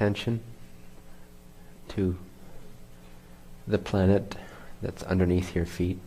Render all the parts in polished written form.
attention to the planet that's underneath your feet.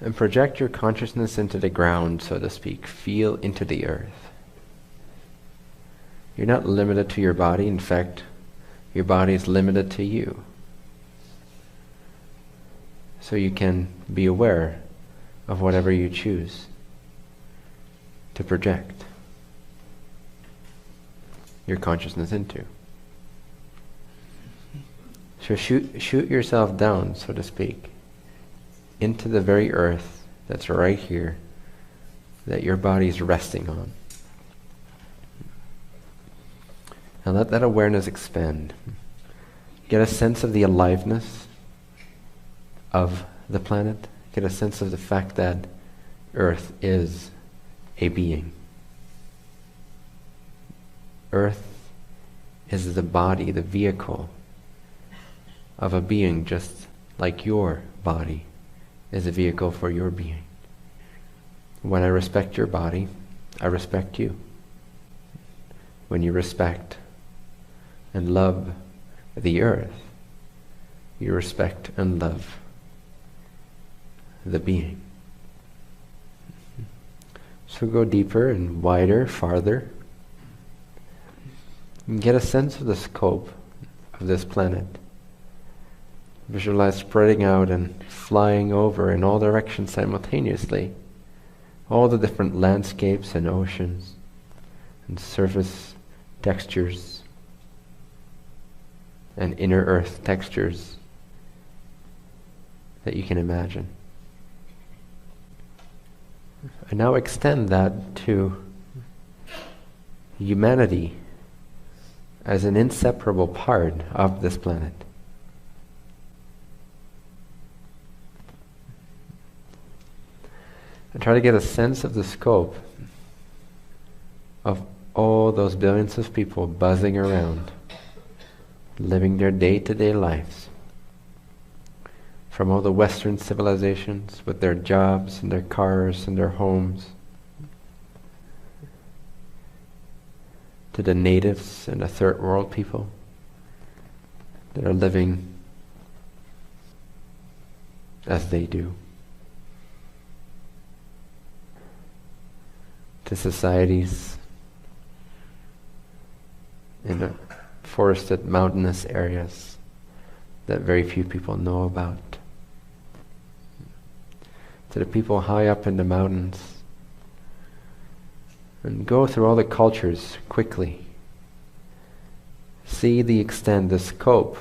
And project your consciousness into the ground, so to speak. Feel into the earth. You're not limited to your body. In fact, your body is limited to you. So you can be aware of whatever you choose to project your consciousness into. So shoot yourself down, so to speak, into the very earth that's right here, that your body's resting on. And let that awareness expand. Get a sense of the aliveness of the planet. Get a sense of the fact that Earth is a being. Earth is the body, the vehicle of a being, just like your body is a vehicle for your being. When I respect your body, I respect you. When you respect and love the earth, you respect and love the being. So go deeper and wider, farther, and get a sense of the scope of this planet. Visualize spreading out and flying over in all directions simultaneously. All the different landscapes and oceans and surface textures and inner earth textures that you can imagine. And now extend that to humanity as an inseparable part of this planet. And try to get a sense of the scope of all those billions of people buzzing around, living their day-to-day lives. From all the Western civilizations with their jobs and their cars and their homes, to the natives and the third world people that are living as they do, to societies in the forested mountainous areas that very few people know about, to the people high up in the mountains, and go through all the cultures quickly. See the extent, the scope,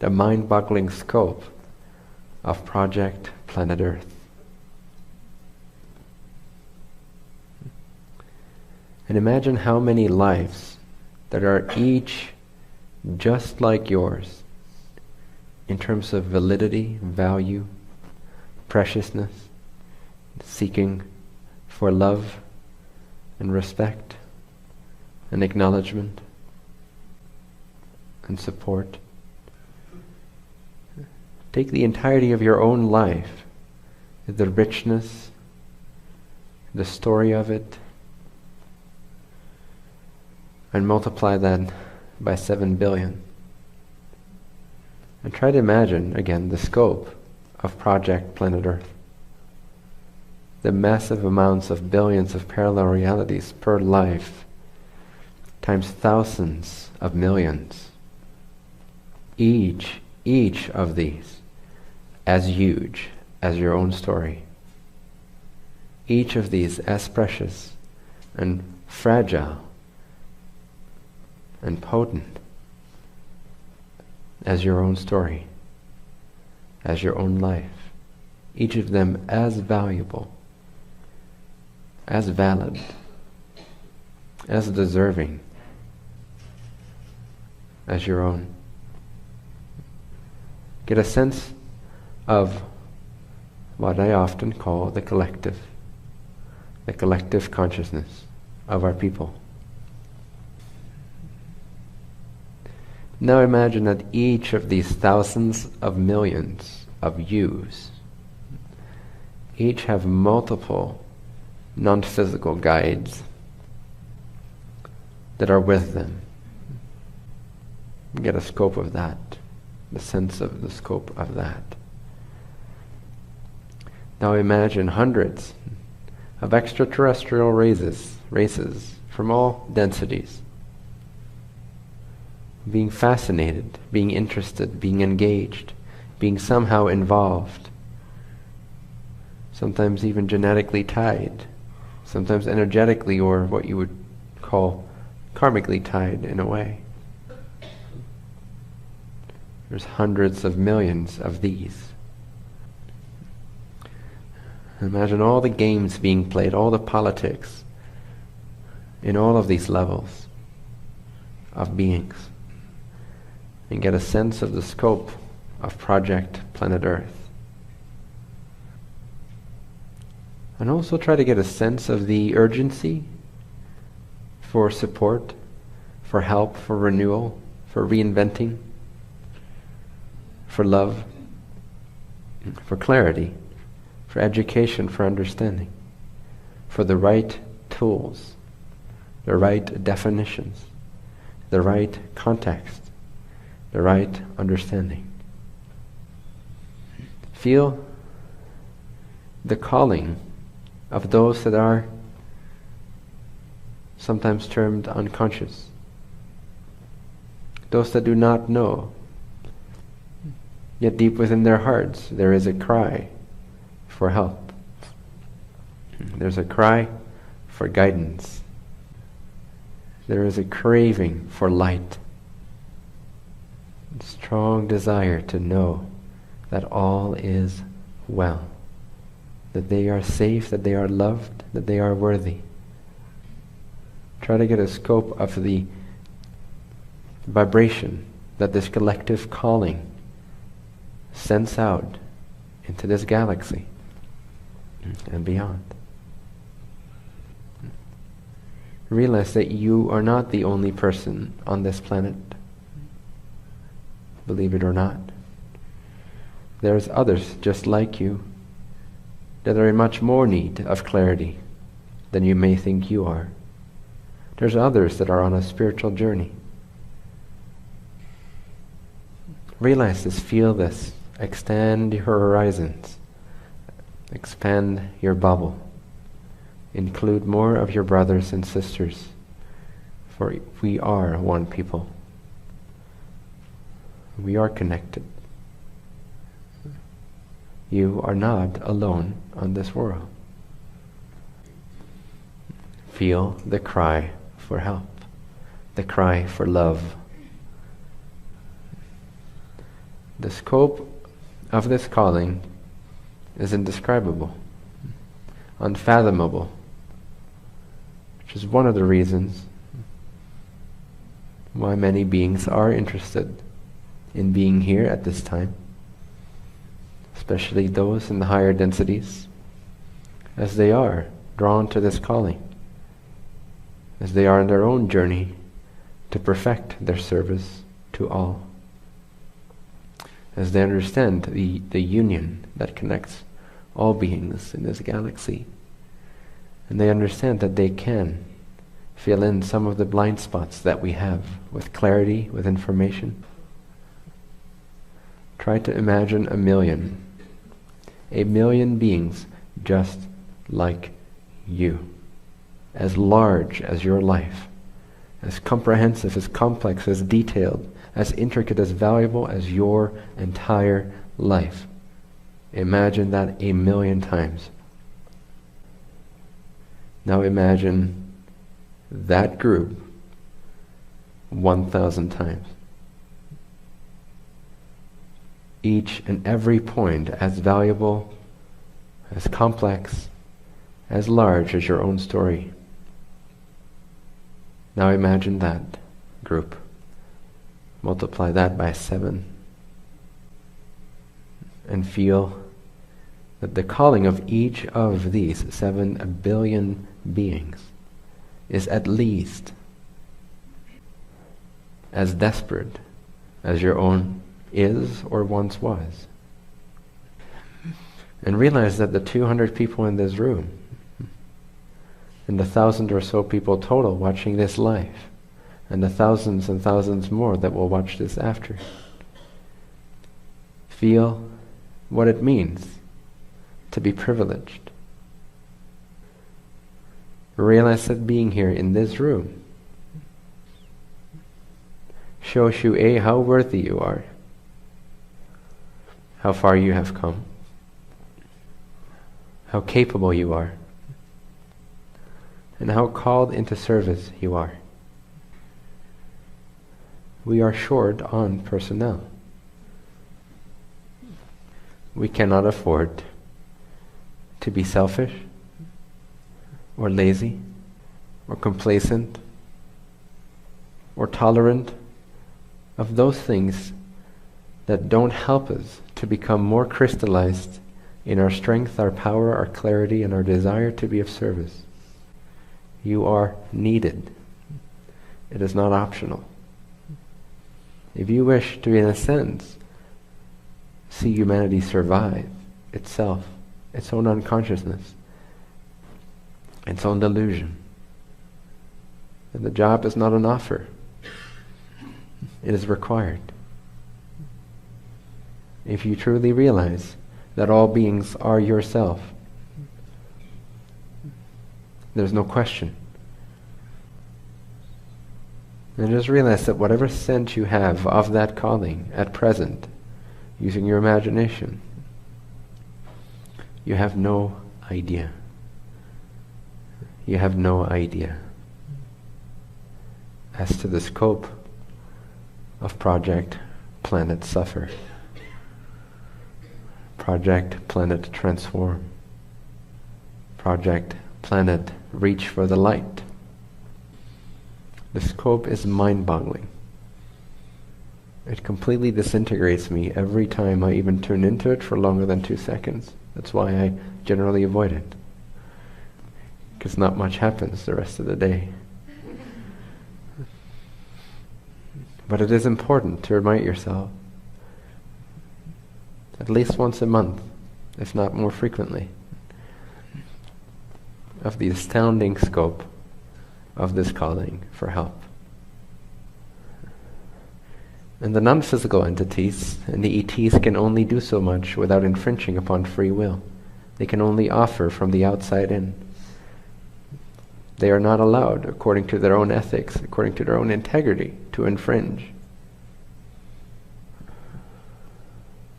the mind-boggling scope of Project Planet Earth. And imagine how many lives that are each just like yours in terms of validity, value, preciousness, seeking for love and respect and acknowledgement and support. Take the entirety of your own life, the richness, the story of it, and multiply that by 7 billion. And try to imagine, again, the scope of Project Planet Earth. The massive amounts of billions of parallel realities per life, times thousands of millions. Each of these as huge as your own story. Each of these as precious and fragile and potent as your own story, as your own life. Each of them as valuable, as valid, as deserving as your own. Get a sense of what I often call the collective consciousness of our people. Now imagine that each of these thousands of millions of yous each have multiple non-physical guides that are with them. Get a scope of that, the sense of the scope of that. Now imagine hundreds of extraterrestrial races from all densities, being fascinated, being interested, being engaged, being somehow involved, sometimes even genetically tied, sometimes energetically, or what you would call karmically tied in a way. There's hundreds of millions of these. Imagine all the games being played, all the politics in all of these levels of beings, and get a sense of the scope of Project Planet Earth. And also try to get a sense of the urgency for support, for help, for renewal, for reinventing, for love, for clarity, for education, for understanding, for the right tools, the right definitions, the right context, the right understanding. Feel the calling of those that are sometimes termed unconscious, those that do not know, yet deep within their hearts there is a cry for help. There's a cry for guidance. There is a craving for light, a strong desire to know that all is well, that they are safe, that they are loved, that they are worthy. Try to get a scope of the vibration that this collective calling sends out into this galaxy and beyond. Realize that you are not the only person on this planet. Believe it or not. There's others just like you that are in much more need of clarity than you may think you are. There's others that are on a spiritual journey. Realize this, feel this, extend your horizons, expand your bubble, include more of your brothers and sisters, for we are one people. We are connected. You are not alone on this world. Feel the cry for help, the cry for love. The scope of this calling is indescribable, unfathomable, which is one of the reasons why many beings are interested in being here at this time, especially those in the higher densities, as they are drawn to this calling, as they are on their own journey to perfect their service to all, as they understand the union that connects all beings in this galaxy, and they understand that they can fill in some of the blind spots that we have with clarity, with information. Try to imagine a million beings just like you, as large as your life, as comprehensive, as complex, as detailed, as intricate, as valuable as your entire life. Imagine that 1,000,000 times. Now imagine that group 1,000 times. Each and every point as valuable, as complex, as large as your own story. Now imagine that group. Multiply that by 7. And feel that the calling of each of these 7 billion beings is at least as desperate as your own is or once was. And realize that the 200 people in this room and the 1,000 or so people total watching this live, and the thousands and thousands more that will watch this after. Feel what it means to be privileged. Realize that being here in this room shows you A, how worthy you are, how far you have come, how capable you are, and how called into service you are. We are short on personnel. We cannot afford to be selfish or lazy or complacent or tolerant of those things that don't help us to become more crystallized in our strength, our power, our clarity, and our desire to be of service. You are needed. It is not optional. If you wish to, in a sense, see humanity survive itself, its own unconsciousness, its own delusion, then the job is not an offer. It is required. If you truly realize that all beings are yourself, there's no question. And just realize that whatever sense you have of that calling at present, using your imagination, you have no idea. You have no idea as to the scope of Project Planet Suffer, Project Planet Transform, Project Planet Reach for the Light. The scope is mind-boggling. It completely disintegrates me every time I even tune into it for longer than 2 seconds. That's why I generally avoid it, because not much happens the rest of the day. But it is important to remind yourself, at least once a month, if not more frequently, of the astounding scope of this calling for help. And the non-physical entities and the ETs can only do so much without infringing upon free will. They can only offer from the outside in. They are not allowed, according to their own ethics, according to their own integrity, to infringe.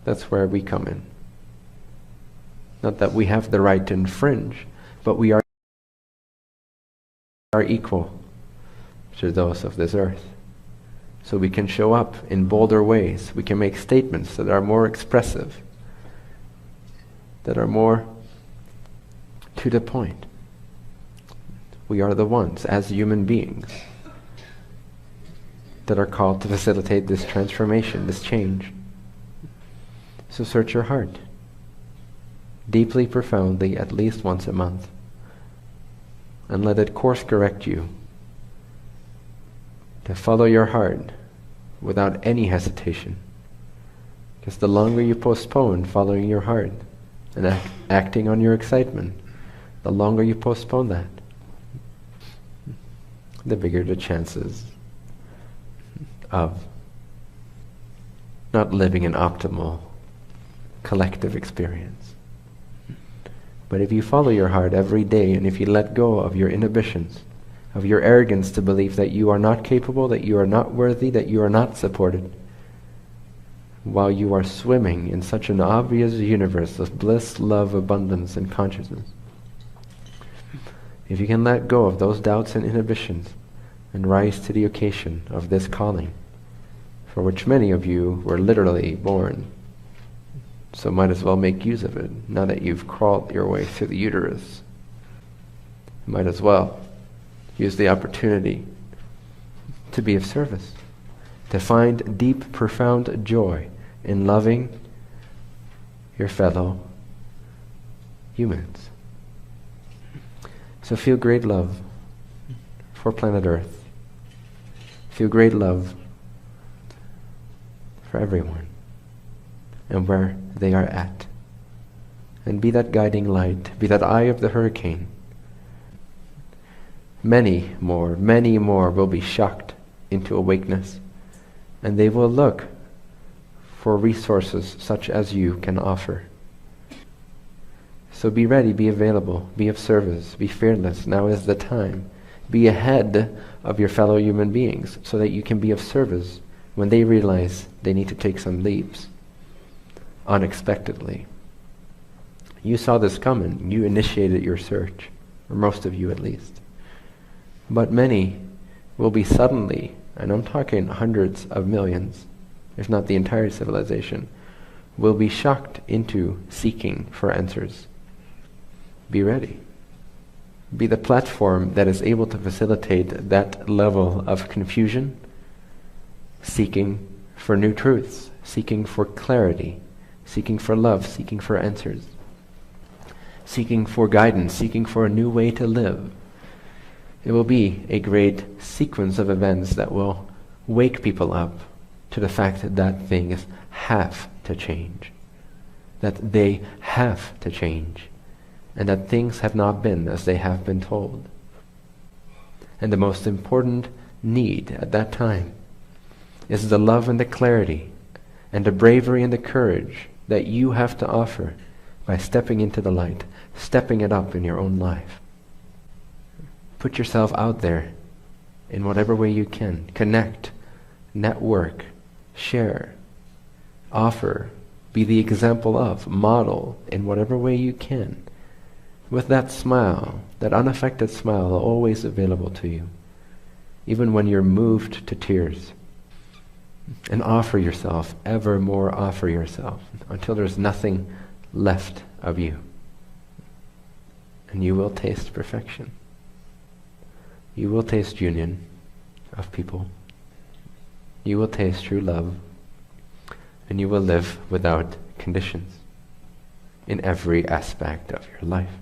That's where we come in. Not that we have the right to infringe, but we are equal to those of this earth. So we can show up in bolder ways. We can make statements that are more expressive, that are more to the point. We are the ones, as human beings, that are called to facilitate this transformation, this change. So search your heart, deeply, profoundly, at least once a month, and let it course correct you to follow your heart without any hesitation. Because the longer you postpone following your heart and acting on your excitement, the longer you postpone that, the bigger the chances of not living an optimal collective experience. But if you follow your heart every day, and if you let go of your inhibitions, of your arrogance to believe that you are not capable, that you are not worthy, that you are not supported, while you are swimming in such an obvious universe of bliss, love, abundance, and consciousness, if you can let go of those doubts and inhibitions and rise to the occasion of this calling, for which many of you were literally born, so might as well make use of it, now that you've crawled your way through the uterus. Might as well use the opportunity to be of service, to find deep, profound joy in loving your fellow humans. So feel great love for planet Earth. Feel great love for everyone and where they are at. And be that guiding light, be that eye of the hurricane many more will be shocked into awakeness, and they will look for resources such as you can offer. So be ready, be available, be of service, be fearless. Now is the time. Be ahead of your fellow human beings so that you can be of service when they realize they need to take some leaps unexpectedly. You saw this coming. You initiated your search, or most of you at least. But many will be suddenly, and I'm talking hundreds of millions, if not the entire civilization, will be shocked into seeking for answers. Be ready. Be the platform that is able to facilitate that level of confusion, seeking for new truths, seeking for clarity, seeking for love, seeking for answers, seeking for guidance, seeking for a new way to live. It will be a great sequence of events that will wake people up to the fact that things have to change, that they have to change, and that things have not been as they have been told. And the most important need at that time is the love and the clarity and the bravery and the courage that you have to offer by stepping into the light, stepping it up in your own life. Put yourself out there in whatever way you can. Connect, network, share, offer, be the example of, model in whatever way you can. With that smile, that unaffected smile always available to you, even when you're moved to tears. And offer yourself, ever more offer yourself, until there's nothing left of you. And you will taste perfection. You will taste union of people. You will taste true love. And you will live without conditions in every aspect of your life.